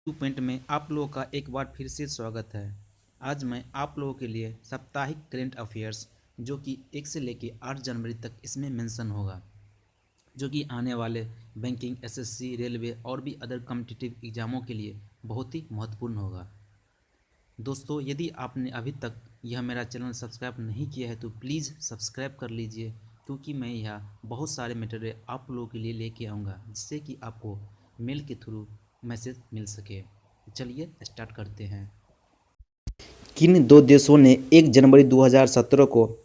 Point में आप लोगों का एक बार फिर से स्वागत है। आज मैं आप लोगों के लिए साप्ताहिक करेंट अफेयर्स जो कि 1 से लेके 8 जनवरी तक इसमें मेंशन होगा, जो कि आने वाले बैंकिंग, एसएससी, रेलवे और भी अदर कॉम्पिटिटिव एग्जामों के लिए बहुत ही महत्वपूर्ण होगा। दोस्तों, यदि आपने अभी तक यह मेरा चैनल सब्सक्राइब नहीं किया है तो प्लीज़ सब्सक्राइब कर लीजिए, क्योंकि मैं यहाँ बहुत सारे मटेरियल आप लोगों के लिए लेके आऊँगा जिससे कि आपको मेल के थ्रू मैसेज मिल सके। चलिए स्टार्ट करते हैं। किन दो देशों ने 1 जनवरी 2017 को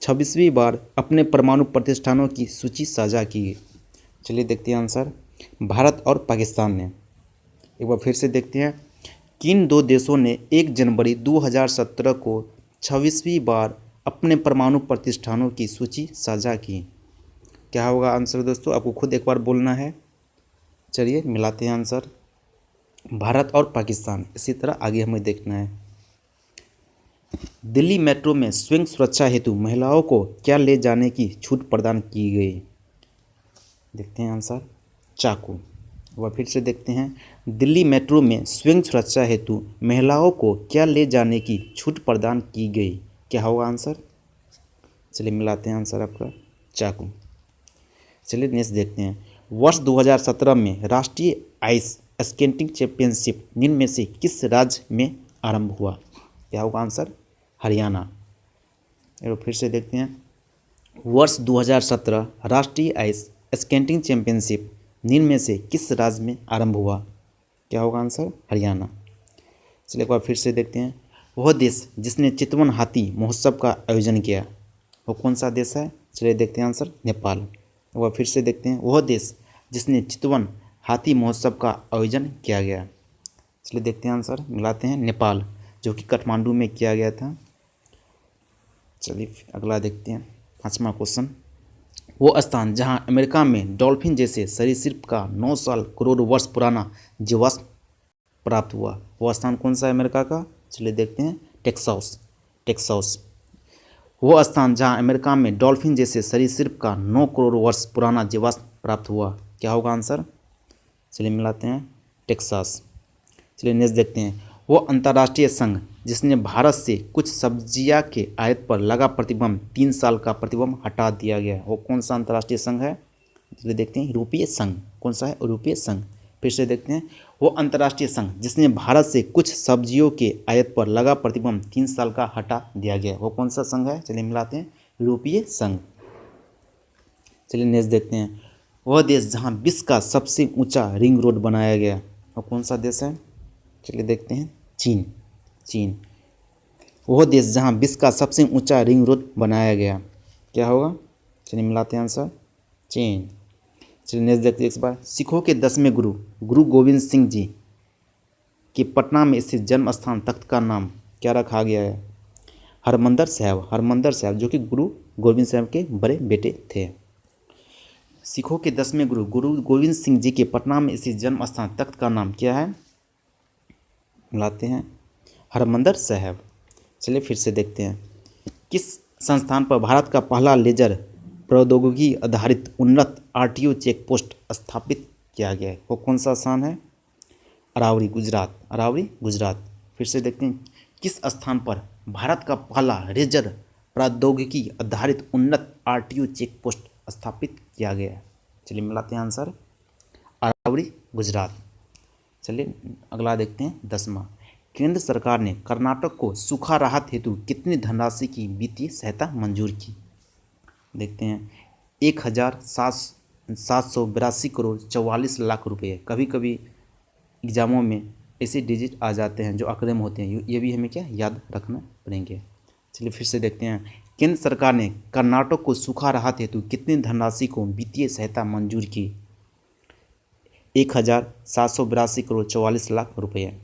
26वीं बार अपने परमाणु प्रतिष्ठानों की सूची साझा की? चलिए देखते हैं आंसर। भारत और पाकिस्तान ने। एक बार फिर से देखते हैं, किन दो देशों ने 1 जनवरी 2017 को 26वीं बार अपने परमाणु प्रतिष्ठानों की सूची साझा की? क्या होगा आंसर दोस्तों? आपको खुद एक बार बोलना है। चलिए मिलाते हैं आंसर। भारत और पाकिस्तान। इसी तरह आगे हमें देखना है। दिल्ली मेट्रो में स्वयं सुरक्षा हेतु महिलाओं को क्या ले जाने की छूट प्रदान की गई? देखते हैं आंसर। चाकू। वह फिर से देखते हैं, दिल्ली मेट्रो में स्वयं सुरक्षा हेतु महिलाओं को क्या ले जाने की छूट प्रदान की गई? क्या होगा आंसर? चलिए मिलाते हैं आंसर आपका। चाकू। चलिए नेक्स्ट देखते हैं। वर्ष 2017 में राष्ट्रीय आइस स्केटिंग चैंपियनशिप निम्न में से किस राज्य में आरंभ हुआ? क्या होगा आंसर? हरियाणा। एक फिर से देखते हैं। वर्ष 2017 राष्ट्रीय आइस स्केटिंग चैंपियनशिप निम्न में से किस राज्य में आरंभ हुआ? क्या होगा आंसर? हरियाणा। चलिए एक बार फिर से देखते हैं। वह देश जिसने चितवन हाथी महोत्सव का आयोजन किया, वो कौन सा देश है? चलिए देखते हैं आंसर। नेपाल। एक बार फिर से देखते हैं। वह देश जिसने चितवन हाथी महोत्सव का आयोजन किया गया। चलिए देखते हैं आंसर, मिलाते हैं। नेपाल, जो कि काठमांडू में किया गया था। चलिए अगला देखते हैं। 5वां क्वेश्चन। वो स्थान जहां अमेरिका में डॉल्फिन जैसे सरीसृप का 9 साल करोड़ वर्ष पुराना जीवाश्म प्राप्त हुआ, वो स्थान कौन सा है अमेरिका का? चलिए देखते हैं। टेक्सास। टेक्सास। वो स्थान जहां अमेरिका में डॉल्फिन जैसे सरीसृप का 9 करोड़ वर्ष पुराना जीवाश्म प्राप्त हुआ। क्या होगा आंसर? चलिए मिलाते हैं। टेक्सास। चलिए नेक्स्ट देखते हैं। वो अंतर्राष्ट्रीय संघ जिसने भारत से कुछ सब्जियां के आयात पर लगा प्रतिबंध 3 साल का प्रतिबंध हटा दिया गया, वो कौन सा अंतर्राष्ट्रीय संघ है? चलिए देखते हैं। यूरोपीय संघ। कौन सा है? यूरोपीय संघ। फिर से देखते हैं। वो अंतर्राष्ट्रीय संघ जिसने भारत से कुछ सब्जियों के आयात पर लगा प्रतिबंध 3 साल का हटा दिया गया, वो कौन सा संघ है? चलिए मिलाते हैं। यूरोपीय संघ। चलिए नेक्स्ट देखते हैं। वह देश जहां विश्व का सबसे ऊंचा रिंग रोड बनाया गया, वो कौन सा देश है? चलिए देखते हैं। चीन। चीन। वह देश जहां विश्व का सबसे ऊंचा रिंग रोड बनाया गया, क्या होगा? चलिए मिलाते हैं आंसर। चीन। चलिए नेक्स्ट देखते हैं। इस बार सिखों के 10वें गुरु गुरु गोविंद सिंह जी के पटना में स्थित जन्म स्थान तख्त का नाम क्या रखा गया है? हरमंदर साहब। हरमंदर साहब, जो कि गुरु गोविंद साहब के बड़े बेटे थे। सिखों के 10वें गुरु गुरु गोविंद सिंह जी के पटना में स्थित जन्म स्थान तख्त का नाम क्या है? मिलाते हैं। हरमंदर साहब। चलिए फिर से देखते हैं। किस संस्थान पर भारत का पहला लेजर प्रौद्योगिकी आधारित उन्नत आरटीओ चेक पोस्ट स्थापित किया गया है, वो कौन सा स्थान है? अरावली, गुजरात। अरावली, गुजरात। फिर से देखते हैं। किस स्थान पर भारत का पहला लेजर प्रौद्योगिकी आधारित उन्नत आरटीओ चेक पोस्ट स्थापित किया गया है? चलिए मिलाते हैं आंसर। अरावली, गुजरात। चलिए अगला देखते हैं। 10वां। केंद्र सरकार ने कर्नाटक को सूखा राहत हेतु कितनी धनराशि की वित्तीय सहायता मंजूर की? देखते हैं। 1,782 करोड़ 44 लाख रुपये। कभी कभी एग्जामों में ऐसे डिजिट आ जाते हैं जो आंकड़े में होते हैं, ये भी हमें क्या याद रखना पड़ेंगे। चलिए फिर से देखते हैं। केंद्र सरकार ने कर्नाटक को सूखा राहत हेतु कितनी धनराशि को वित्तीय सहायता मंजूर की? 1,782 करोड़ 44 लाख रुपये।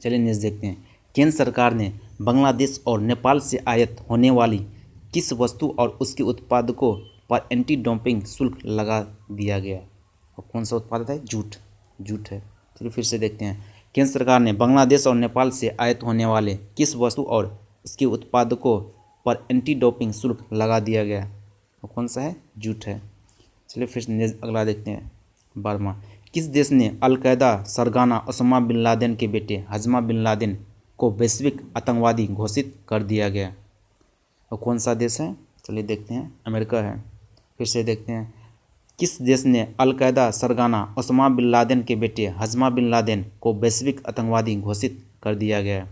चलिए नेक्स्ट देखते हैं। केंद्र सरकार ने बांग्लादेश और नेपाल से आयात होने वाली किस वस्तु और उसके उत्पादकों पर एंटी डंपिंग शुल्क लगा दिया गया, और कौन सा उत्पाद है? जूट। जूट है। चलिए फिर से देखते हैं। केंद्र सरकार ने बांग्लादेश और नेपाल से आयात होने वाले किस वस्तु और उसके उत्पादकों पर एंटी डंपिंग शुल्क लगा दिया गया, वो कौन सा है? जूट है। चलिए फिर अगला देखते हैं। 12वां। किस देश ने अलकायदा सरगना ओसामा बिन लादेन के बेटे हजमा बिन लादेन को वैश्विक आतंकवादी घोषित कर दिया गया? और कौन सा देश है? चलिए देखते हैं, अमेरिका है। फिर से देखते हैं, किस देश ने अलकायदा सरगना ओसामा बिन लादेन के बेटे हजमा बिन लादेन को वैश्विक आतंकवादी घोषित कर दिया गया?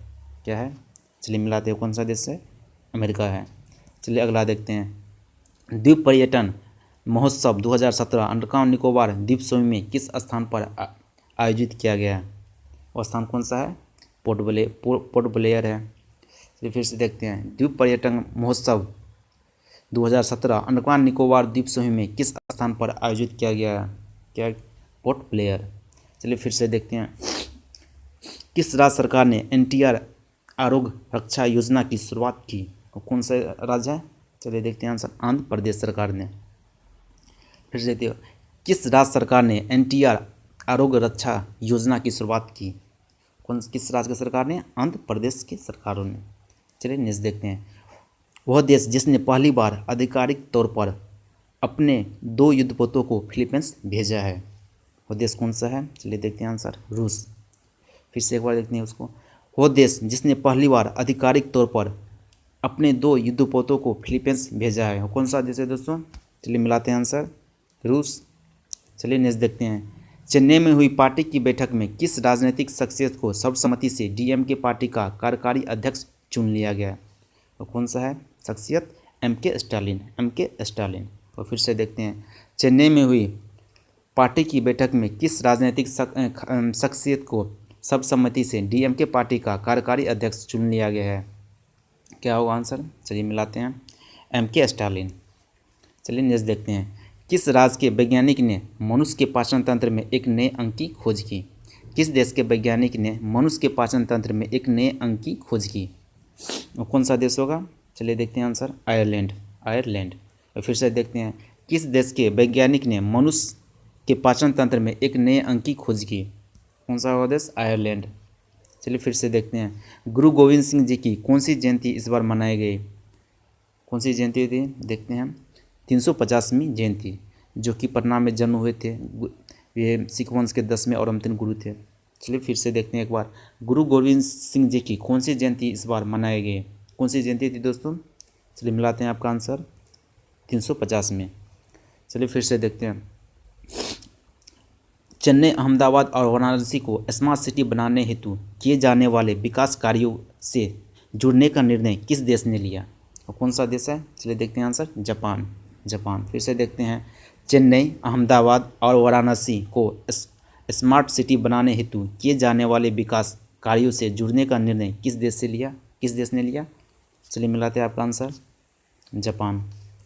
क्या है? चलिए मिलाते हैं, कौन सा देश है? अमेरिका है। चलिए अगला देखते हैं, द्वीप पर्यटन महोत्सव 2017 अंडमान निकोबार द्वीप समूह में किस स्थान पर आयोजित किया गया? और स्थान कौन सा है? पोर्ट ब्लेयर है। चलिए फिर से देखते हैं, द्वीप पर्यटन महोत्सव 2017 अंडमान निकोबार द्वीप समूह में किस स्थान पर आयोजित किया गया? क्या? Port Blair. चलिए फिर से देखते हैं, किस राज्य सरकार ने NTR आरोग्य रक्षा योजना की शुरुआत की? और कौन सा राज्य है? चलिए देखते हैं आंसर, आंध्र प्रदेश सरकार ने। फिर से देखते हो, किस राज्य सरकार ने NTR आरोग्य रक्षा योजना की शुरुआत की? किस राज्य की सरकार ने? आंध्र प्रदेश की सरकारों ने। चलिए नेक्स्ट देखते हैं, वह देश जिसने पहली बार आधिकारिक तौर पर अपने 2 युद्धपोतों को फिलीपींस भेजा है? वह देश कौन सा है? चलिए देखते हैं आंसर, रूस। फिर से एक बार देखते हैं उसको, वह देश जिसने पहली बार आधिकारिक तौर पर अपने 2 युद्धपोतों को फिलीपींस भेजा है, कौन सा देश है दोस्तों? चलिए मिलाते हैं आंसर, रूस। चलिए नेक्स्ट देखते हैं, चेन्नई में हुई पार्टी की बैठक में किस राजनीतिक शख्सियत को सर्वसम्मति से DMK पार्टी का कार्यकारी अध्यक्ष चुन लिया गया? और कौन सा है शख्सियत? MK Stalin. और फिर से देखते हैं, चेन्नई में हुई पार्टी की बैठक में किस राजनीतिक शख्सियत को सर्वसम्मति से DMK पार्टी का कार्यकारी अध्यक्ष चुन लिया गया है? क्या होगा आंसर? चलिए मिलाते हैं, MK स्टालिन। चलिए नेक्स्ट देखते हैं, किस राज्य के वैज्ञानिक ने मनुष्य के पाचन तंत्र में एक नए अंग की खोज की? किस देश के वैज्ञानिक ने मनुष्य के पाचन तंत्र में एक नए अंग की खोज की? और कौन सा देश होगा? चलिए देखते हैं आंसर, आयरलैंड। और फिर से देखते हैं, किस देश के वैज्ञानिक ने मनुष्य के पाचन तंत्र में एक नए अंग की खोज की? कौन सा होगा देश? आयरलैंड। चलिए फिर से देखते हैं, गुरु गोविंद सिंह जी की कौन सी जयंती इस बार मनाई गई? कौन सी जयंती थी? देखते हैं, 350वीं जयंती, जो कि पटना में जन्म हुए थे। ये सिख वंश के 10वें और अंतिम गुरु थे। चलिए फिर से देखते हैं एक बार, गुरु गोविंद सिंह जी की कौन सी जयंती इस बार मनाई गई? कौन सी जयंती थी दोस्तों? चलिए मिलाते हैं आपका आंसर, 350 में। चलिए फिर से देखते हैं, चेन्नई, अहमदाबाद और वाराणसी को स्मार्ट सिटी बनाने हेतु किए जाने वाले विकास कार्यों से जुड़ने का निर्णय किस देश ने लिया? और कौन सा देश है? चलिए देखते हैं आंसर, जापान। फिर से देखते हैं, चेन्नई, अहमदाबाद और वाराणसी को स्मार्ट सिटी बनाने हेतु किए जाने वाले विकास कार्यों से जुड़ने का निर्णय किस देश ने लिया? चलिए मिलाते हैं आपका आंसर, जापान।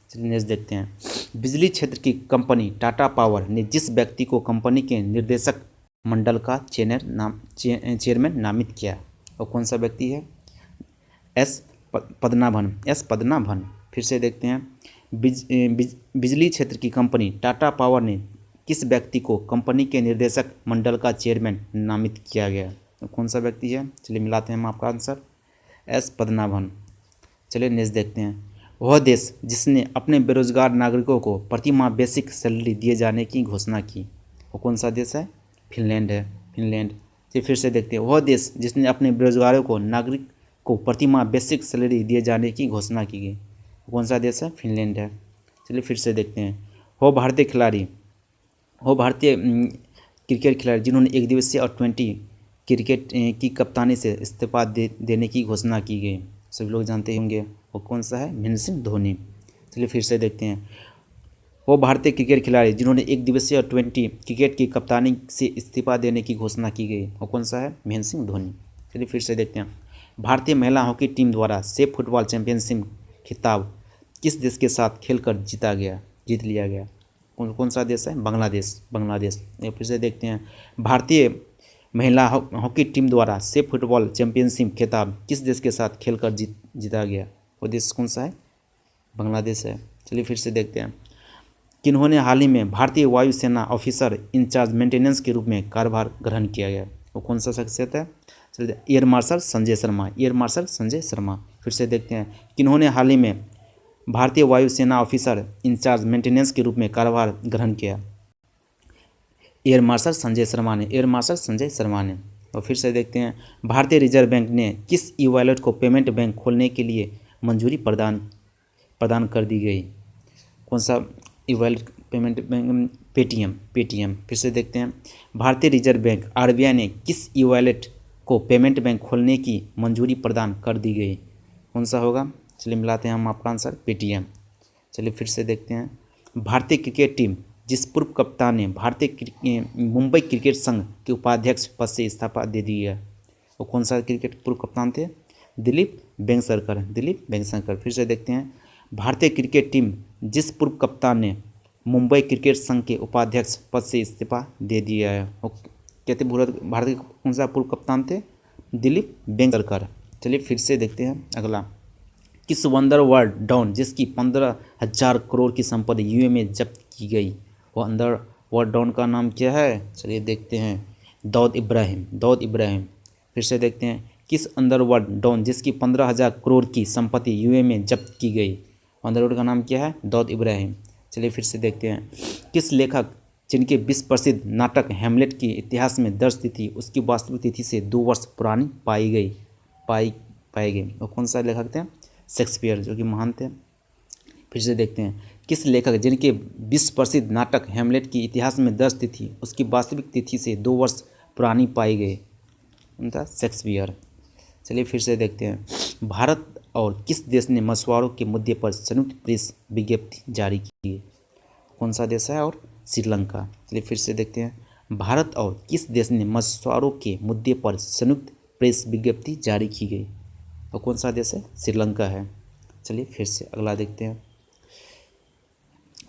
चलिए नेक्स्ट देखते हैं, बिजली क्षेत्र की कंपनी टाटा पावर ने जिस व्यक्ति को कंपनी के निर्देशक मंडल का चेयरमैन नामित किया, और कौन सा व्यक्ति है? एस पद्मनाभन। फिर से देखते हैं, बिजली क्षेत्र की कंपनी टाटा पावर ने किस व्यक्ति को कंपनी के निर्देशक मंडल का चेयरमैन नामित किया गया? तो कौन सा व्यक्ति है? चलिए मिलाते हैं हम आपका आंसर, एस पद्मनाभन। चलिए नेक्स्ट देखते हैं, वह देश जिसने अपने बेरोजगार नागरिकों को प्रति माह बेसिक सैलरी दिए जाने की घोषणा की, वो कौन सा देश है? फिनलैंड है, फिनलैंड। फिर से देखते हैं, वह देश जिसने अपने बेरोजगारों नागरिक को प्रति माह बेसिक सैलरी दिए जाने की घोषणा की गई, कौन सा देश है? फिनलैंड है। चलिए फिर से देखते हैं, वो भारतीय क्रिकेट खिलाड़ी जिन्होंने 1 दिवसीय और 20 क्रिकेट की कप्तानी से इस्तीफा देने की घोषणा की गई, सभी लोग जानते होंगे, वो कौन सा है? महेंद्र सिंह धोनी। चलिए फिर से देखते हैं, वो भारतीय क्रिकेट खिलाड़ी जिन्होंने 1 दिवसीय और 20 क्रिकेट की कप्तानी से इस्तीफा देने की घोषणा की गई, वो कौन सा है? महेंद्र सिंह धोनी। चलिए फिर से देखते हैं, भारतीय महिला हॉकी टीम द्वारा सेफ फुटबॉल चैंपियनशिप खिताब किस देश के साथ खेलकर जीत लिया गया? कौन सा देश है? बांग्लादेश। फिर से देखते हैं, भारतीय महिला हॉकी टीम द्वारा सेफ फुटबॉल चैंपियनशिप खिताब किस देश के साथ खेलकर जीता गया? वो देश कौन सा है? बांग्लादेश है। चलिए फिर से देखते हैं, किन्होंने हाल ही में भारतीय वायुसेना ऑफिसर इंचार्ज मेंटेनेंस के रूप में कार्यभार ग्रहण किया गया? वो कौन सा शख्सियत है? चलिए, एयर मार्शल संजय शर्मा। फिर से देखते हैं, किन्होंने हाल ही में भारतीय वायुसेना ऑफिसर इंचार्ज मेंटेनेंस के रूप में कार्यभार ग्रहण किया? एयर मार्शल संजय शर्मा ने, एयर मार्शल संजय शर्मा ने। और फिर से देखते हैं, भारतीय रिजर्व बैंक ने किस ई वॉलेट को पेमेंट बैंक खोलने के लिए मंजूरी प्रदान कर दी गई? कौन सा e wallet payment bank? Paytm, Paytm. फिर से देखते हैं, भारतीय रिजर्व बैंक आरबीआई ने किस ई वॉलेट को पेमेंट बैंक खोलने की मंजूरी प्रदान कर दी गई? कौन सा होगा? चलिए मिलाते हैं हम आपका आंसर, पेटीएम। चलिए फिर से देखते हैं, भारतीय क्रिकेट टीम जिस पूर्व कप्तान ने मुंबई क्रिकेट संघ के उपाध्यक्ष पद से इस्तीफा दे दिया है, वो कौन सा क्रिकेट पूर्व कप्तान थे? दिलीप वेंगसरकर, दिलीप वेंगसरकर। फिर से देखते हैं, भारतीय क्रिकेट टीम जिस पूर्व कप्तान ने मुंबई क्रिकेट संघ के उपाध्यक्ष पद से इस्तीफा दे दिया है, वो कहते भारत के कौन सा पूर्व कप्तान थे? दिलीप वेंगसरकर। चलिए फिर से देखते हैं अगला, किस वंडर वर्ल्ड डॉन जिसकी 15,000 करोड़ की संपत्ति यूए में जब्त की गई, वो अंडर वर्ल्ड डॉन का नाम क्या है? चलिए देखते हैं, दाऊद इब्राहिम, दाऊद इब्राहिम। फिर से देखते हैं, किस अंडरवर्ल्ड डॉन जिसकी 15,000 करोड़ की संपत्ति यूए में जब्त की गई, अंडरवर्ल्ड का नाम क्या है? दाऊद इब्राहिम। चलिए फिर से देखते हैं, किस लेखक जिनके विश्व प्रसिद्ध नाटक हैमलेट की इतिहास में दर्ज तिथि उसकी वास्तविक तिथि से 2 वर्ष पुरानी पाई गई, और कौन सा लेखक थे? शेक्सपियर, जो कि महान थे। फिर से देखते हैं, किस लेखक जिनके विश्व प्रसिद्ध नाटक हैमलेट की इतिहास में दर्ज तिथि उसकी वास्तविक तिथि से 2 वर्ष पुरानी पाई गई, उनका शेक्सपियर। चलिए फिर से देखते हैं, भारत और किस देश ने मछुआरों के मुद्दे पर संयुक्त प्रेस विज्ञप्ति जारी की है? कौन सा देश है? और श्रीलंका। चलिए फिर से देखते हैं, भारत और किस देश ने मछुआरों के मुद्दे पर संयुक्त प्रेस विज्ञप्ति जारी की गई, और कौन सा देश है? श्रीलंका है। चलिए फिर से अगला देखते हैं,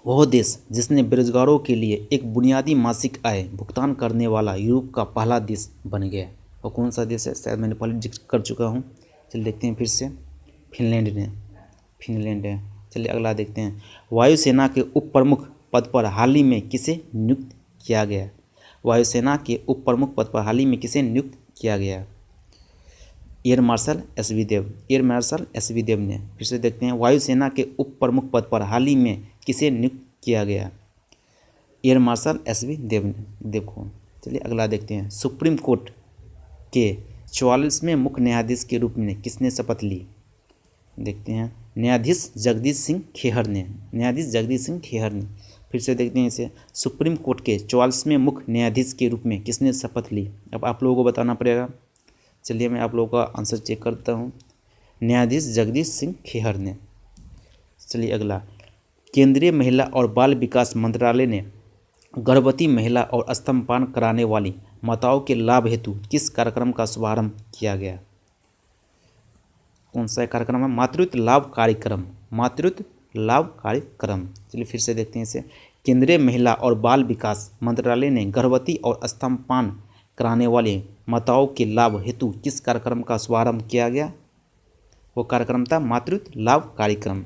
वह देश जिसने बेरोजगारों के लिए एक बुनियादी मासिक आय भुगतान करने वाला यूरोप का पहला देश बन गया, और कौन सा देश है? शायद मैंने पहले जिक्र कर चुका हूँ। चलिए देखते हैं फिर से, फिनलैंड ने, फिनलैंड है। चलिए अगला देखते हैं, वायुसेना के उप प्रमुख पद पर हाल ही में किसे नियुक्त किया गया? वायुसेना के उप प्रमुख पद पर हाल ही में किसे नियुक्त किया गया? एयर मार्शल एस वी देव, एयर मार्शल एस वी देव ने। फिर से देखते हैं, वायुसेना के उप प्रमुख पद पर हाल ही में किसे नियुक्त किया गया? एयर मार्शल एस वी देव को। चलिए अगला देखते हैं, सुप्रीम कोर्ट के 44वें मुख्य न्यायाधीश के रूप में किसने शपथ ली? देखते हैं, न्यायाधीश जगदीश सिंह खेहर ने, न्यायाधीश जगदीश सिंह खेहर ने। फिर से देखते हैं इसे, सुप्रीम कोर्ट के 44वें मुख्य न्यायाधीश के रूप में किसने शपथ ली? अब आप लोगों को बताना पड़ेगा। चलिए मैं आप लोगों का आंसर चेक करता हूँ, न्यायाधीश जगदीश सिंह खेहर ने। चलिए अगला, केंद्रीय महिला और बाल विकास मंत्रालय ने गर्भवती महिला और स्तनपान कराने वाली माताओं के लाभ हेतु किस कार्यक्रम का शुभारंभ किया गया? कौन सा कार्यक्रम है? मातृत्व लाभ कार्यक्रम, मातृत्व लाभ कार्यक्रम। चलिए फिर से देखते हैं इसे, केंद्रीय महिला और बाल विकास मंत्रालय ने गर्भवती और स्तनपान कराने वाले माताओं के लाभ हेतु किस कार्यक्रम का शुभारंभ किया गया? वो कार्यक्रम था मातृत्व लाभ कार्यक्रम।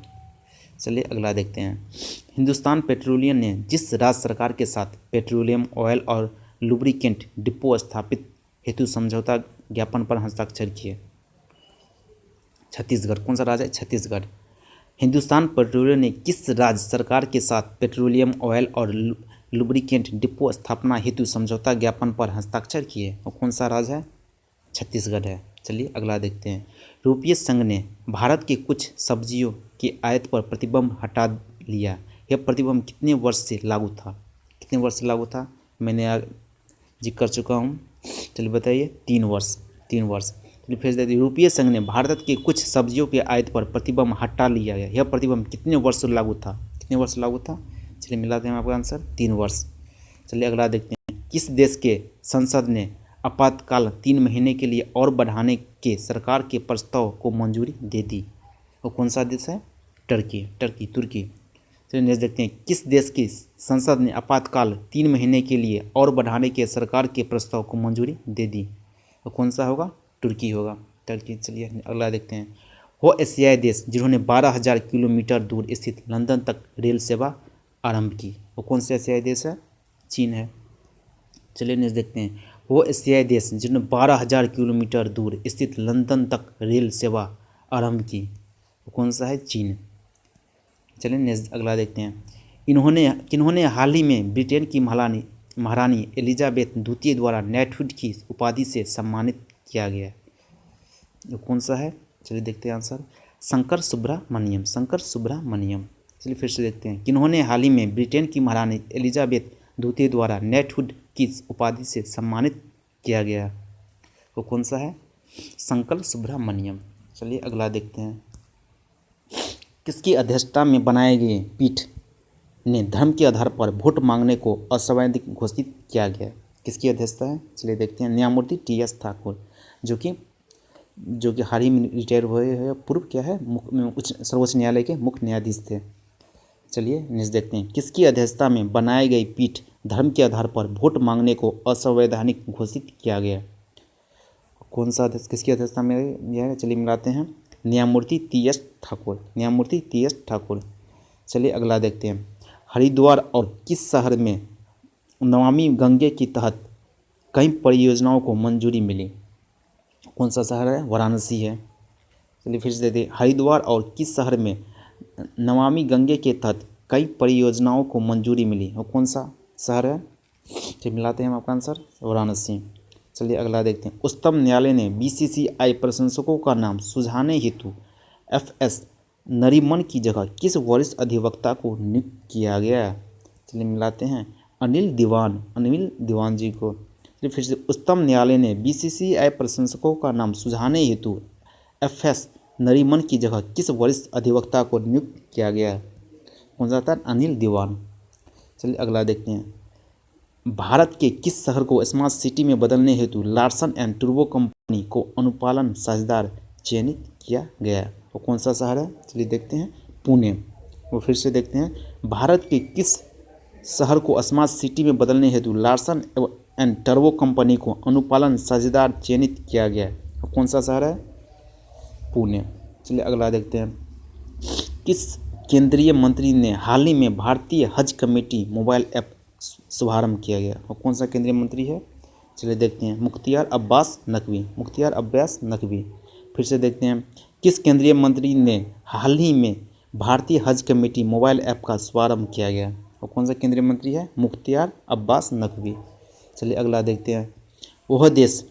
चलिए अगला देखते हैं, हिंदुस्तान पेट्रोलियम ने जिस राज्य सरकार के साथ पेट्रोलियम ऑयल और लुब्रिकेंट डिपो स्थापित हेतु समझौता ज्ञापन पर हस्ताक्षर किए? छत्तीसगढ़। कौन सा राज्य है? छत्तीसगढ़। हिंदुस्तान पेट्रोलियम ने किस राज्य सरकार के साथ पेट्रोलियम ऑयल और लुब्रिकेंट डिपो स्थापना हेतु समझौता ज्ञापन पर हस्ताक्षर किए, और कौन सा राज्य है? छत्तीसगढ़ है। चलिए अगला देखते हैं, यूरोपीय संघ ने भारत के कुछ सब्जियों के आयात पर प्रतिबंध हटा लिया, यह प्रतिबंध कितने वर्ष से लागू था? कितने वर्ष से लागू था? मैंने जिक्र कर चुका हूँ। चलिए बताइए, 3 वर्ष, 3 वर्ष। चलिए फिर देखते, यूरोपीय संघ ने भारत के कुछ सब्जियों के आयात पर प्रतिबंध हटा लिया है, यह प्रतिबंध कितने वर्ष से लागू था? कितने वर्ष लागू था? चलिए मिलाते हैं आपका आंसर, 3 वर्ष। चलिए अगला देखते हैं, किस देश के संसद ने आपातकाल 3 महीने के लिए और बढ़ाने के सरकार के प्रस्ताव को मंजूरी दे दी, और कौन सा देश है? तुर्की। चलिए नेक्स्ट देखते हैं, किस देश की संसद ने आपातकाल 3 महीने के लिए और बढ़ाने के सरकार के प्रस्ताव को मंजूरी दे दी, और कौन सा होगा? तुर्की होगा, तुर्की। चलिए अगला देखते हैं, वो एशियाई देश जिन्होंने 12,000 किलोमीटर दूर स्थित लंदन तक रेल सेवा आरंभ की, वो कौन सा एशियाई देश है? चीन है। चलिए नेक्स्ट देखते हैं, वो एशियाई देश जिन्होंने 12,000 किलोमीटर दूर स्थित लंदन तक रेल सेवा आरंभ की, वो कौन सा है? चीन। चलिए नेक्स्ट अगला देखते हैं, किन्होंने हाल ही में ब्रिटेन की महिला महारानी एलिजाबेथ द्वितीय द्वारा नेटहुड की उपाधि से सम्मानित किया गया? ये कौन सा है? चलिए देखते हैं आंसर, शंकर सुब्रमण्यम, शंकर सुब्रमण्यम। चलिए फिर से देखते हैं, किन्होंने हाल ही में ब्रिटेन की महारानी एलिजाबेथ द्वितीय द्वारा नेटहुड की उपाधि से सम्मानित किया गया? वो कौन सा है? शंकर सुब्रमण्यम। चलिए अगला देखते हैं, किसकी अध्यक्षता में बनाए गए पीठ ने धर्म के आधार पर वोट मांगने को असंवैधानिक घोषित किया गया? किसकी अध्यक्षता है? चलिए देखते हैं, न्यायमूर्ति टी.एस. ठाकुर, जो कि हाल ही में रिटायर हुए हैं, पूर्व क्या है सर्वोच्च न्यायालय के मुख्य न्यायाधीश थे। चलिए नेक्स्ट देखते हैं, किसकी अध्यक्षता में बनाई गई पीठ धर्म के आधार पर वोट मांगने को असंवैधानिक घोषित किया गया? कौन सा अध्यक्ष, किसकी अध्यक्षता में यह है? चलिए मिलाते हैं, न्यायमूर्ति टी.एस. ठाकुर, न्यायमूर्ति टी.एस. ठाकुर। चलिए अगला देखते हैं, हरिद्वार और किस शहर में नमामि गंगे के तहत कई परियोजनाओं को मंजूरी मिली? कौन सा शहर है? वाराणसी है। चलिए फिर से देखते हैं, हरिद्वार और किस शहर में नमामि गंगे के तहत कई परियोजनाओं को मंजूरी मिली? और कौन सा शहर है? ठीक, मिलाते हैं हम आपका आंसर, वाराणसी। चलिए अगला देखते हैं, उच्चतम न्यायालय ने बीसीसीआई प्रशंसकों का नाम सुझाने हेतु एफ.एस. नरीमन की जगह किस वरिष्ठ अधिवक्ता को नियुक्त किया गया? चलिए मिलाते हैं, अनिल दीवान जी को। चलिए फिर से, उच्चतम न्यायालय ने बीसीसीआई प्रशंसकों का नाम सुझाने हेतु एफ.एस. नरीमन की जगह किस वरिष्ठ अधिवक्ता को नियुक्त किया गया? कौन सा था? अनिल दीवान। चलिए अगला देखते हैं, भारत के किस शहर को स्मार्ट सिटी में बदलने हेतु लार्सन एंड टूब्रो कंपनी को अनुपालन साझेदार चयनित किया गया? वो कौन सा शहर है? चलिए देखते हैं, पुणे। वो फिर से देखते हैं, भारत के किस शहर को स्मार्ट सिटी में बदलने हेतु लार्सन एंड टूब्रो कंपनी को अनुपालन साझेदार चयनित किया गया? वो कौन सा शहर है? पुणे। चलिए अगला देखते हैं, किस केंद्रीय मंत्री ने हाल ही में भारतीय हज कमेटी मोबाइल ऐप शुभारंभ किया गया? और कौन सा केंद्रीय मंत्री है? चलिए देखते हैं, मुख्तियार अब्बास नकवी, मुख्तियार अब्बास नकवी। फिर से देखते हैं, किस केंद्रीय मंत्री ने हाल ही में भारतीय हज कमेटी मोबाइल ऐप का शुभारंभ किया गया? और कौन सा केंद्रीय मंत्री है? मुख्तियार अब्बास नकवी। चलिए अगला देखते हैं, वह देश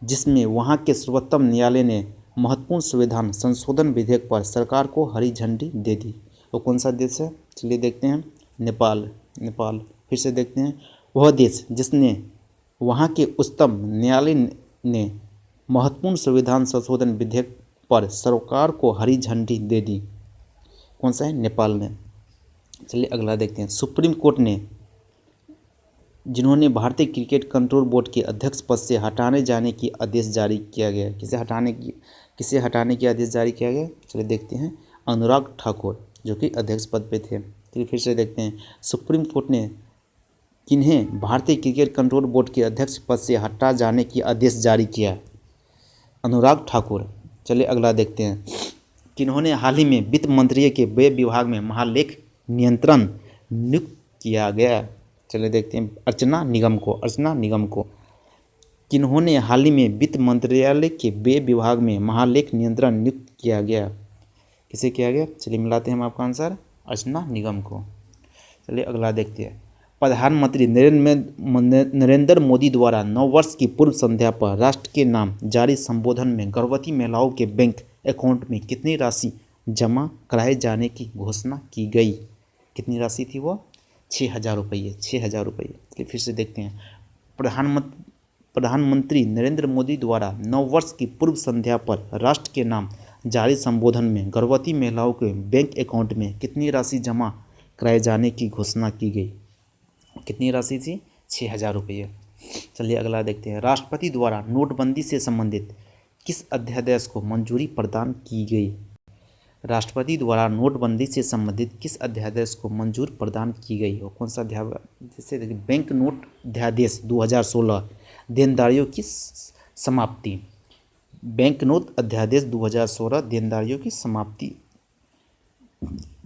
जिसमें वहाँ के सर्वोच्च न्यायालय ने महत्वपूर्ण संविधान संशोधन विधेयक पर सरकार को हरी झंडी दे दी, वो कौन सा देश है? चलिए देखते हैं, नेपाल। फिर से देखते हैं, वह देश जिसने वहाँ के उच्चतम न्यायालय ने महत्वपूर्ण संविधान संशोधन विधेयक पर सरकार को हरी झंडी दे दी, कौन सा है? नेपाल ने। चलिए अगला देखते हैं, सुप्रीम कोर्ट ने जिन्होंने भारतीय क्रिकेट कंट्रोल बोर्ड के अध्यक्ष पद से हटाने जाने की आदेश जारी किया गया, किसे हटाने की आदेश जारी किया गया? चलिए देखते हैं, अनुराग ठाकुर, जो कि अध्यक्ष पद पे थे। चलिए फिर से देखते हैं, सुप्रीम कोर्ट ने किन्हें भारतीय क्रिकेट कंट्रोल बोर्ड के अध्यक्ष पद से हटा जाने की आदेश जारी किया? अनुराग ठाकुर। चलिए अगला देखते हैं, किन्होंने हाल ही में वित्त मंत्रालय के व्यय विभाग में महालेख नियंत्रण नियुक्त किया गया? चलिए देखते हैं, अर्चना निगम को। किन्होंने हाल ही में वित्त मंत्रालय के व्यय विभाग में महालेख नियंत्रण नियुक्त किया गया? किसे किया गया? चलिए मिलाते हैं हम आपका आंसर, अर्चना निगम को। चलिए अगला देखते हैं, प्रधानमंत्री नरेंद्र मोदी द्वारा नववर्ष की पूर्व संध्या पर राष्ट्र के नाम जारी संबोधन में गर्भवती महिलाओं के बैंक अकाउंट में कितनी राशि जमा कराए जाने की घोषणा की गई? कितनी राशि थी वो? 6,000 रुपये, 6,000 रुपये। चलिए फिर से देखते हैं, प्रधानमंत्री नरेंद्र मोदी द्वारा नववर्ष की पूर्व संध्या पर राष्ट्र के नाम जारी संबोधन में गर्भवती महिलाओं के बैंक अकाउंट में कितनी राशि जमा कराए जाने की घोषणा की गई? कितनी राशि थी? 6,000 रुपये। चलिए अगला देखते हैं, राष्ट्रपति द्वारा नोटबंदी से संबंधित किस अध्यादेश को मंजूरी प्रदान की गई? राष्ट्रपति द्वारा नोटबंदी से संबंधित किस अध्यादेश को मंजूरी प्रदान की गई? और कौन सा अध्यादेश? जैसे देखिए, बैंक नोट अध्यादेश 2016, देनदारियों की समाप्ति। बैंक नोट अध्यादेश 2016, देनदारियों की समाप्ति।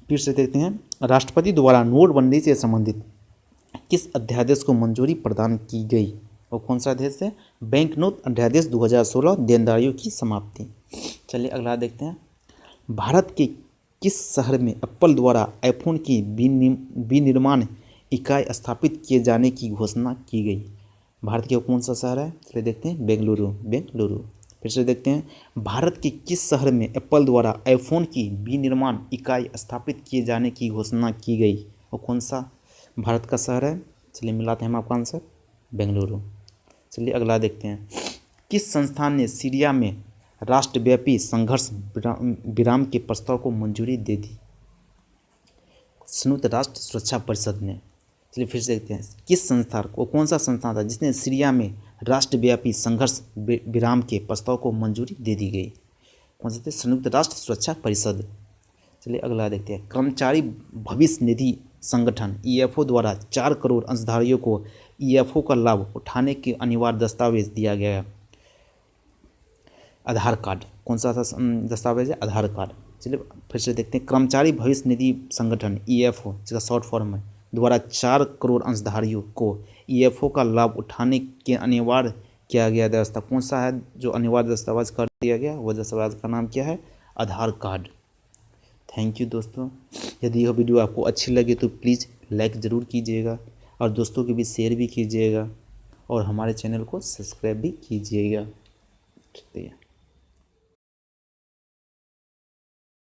फिर से देखते हैं, राष्ट्रपति द्वारा नोटबंदी से संबंधित किस अध्यादेश को मंजूरी प्रदान की गई? और कौन सा अध्यादेश है? बैंक नोट अध्यादेश 2016, देनदारियों की समाप्ति। चलिए अगला देखते हैं, भारत के किस शहर में एप्पल द्वारा आईफोन की विनिर्माण इकाई स्थापित किए जाने की घोषणा की गई। भारत के कौन सा शहर है? चलिए देखते हैं, बेंगलुरु। बेंगलुरु। फिर से देखते हैं, भारत के किस शहर में एप्पल द्वारा आईफोन की विनिर्माण इकाई स्थापित किए जाने की घोषणा की गई? और कौन सा भारत का शहर है? चलिए मिलाते हैं हम आपका आंसर, बेंगलुरु। चलिए अगला देखते हैं, किस संस्थान ने सीरिया में राष्ट्रव्यापी संघर्ष विराम के प्रस्ताव को मंजूरी दे दी? संयुक्त राष्ट्र सुरक्षा परिषद ने। चलिए फिर से देखते हैं, किस संस्थान को, कौन सा संस्थान था जिसने सीरिया में राष्ट्रव्यापी संघर्ष विराम के प्रस्ताव को मंजूरी दे दी गई? कौन सा थे? संयुक्त राष्ट्र सुरक्षा परिषद। चलिए अगला देखते हैं, कर्मचारी भविष्य निधि संगठन ईएफओ द्वारा 4 करोड़ अंशधारियों को ईएफओ का लाभ उठाने के अनिवार्य दस्तावेज दिया गया है? आधार कार्ड। कौन सा था दस्तावेज है? आधार कार्ड। चलिए फिर से देखते हैं, कर्मचारी भविष्य निधि संगठन ईएफओ, जिसका शॉर्ट फॉर्म है, द्वारा 4 करोड़ अंशधारियों को ईएफओ का लाभ उठाने के अनिवार्य किया गया दस्तावेज कौन सा है जो अनिवार्य दस्तावेज कर दिया गया? वह दस्तावेज का नाम क्या है? आधार कार्ड। थैंक यू दोस्तों। यदि यह वीडियो आपको अच्छी लगे तो प्लीज़ लाइक ज़रूर कीजिएगा और दोस्तों के बीच शेयर भी कीजिएगा और हमारे चैनल को सब्सक्राइब भी कीजिएगा। शुक्रिया।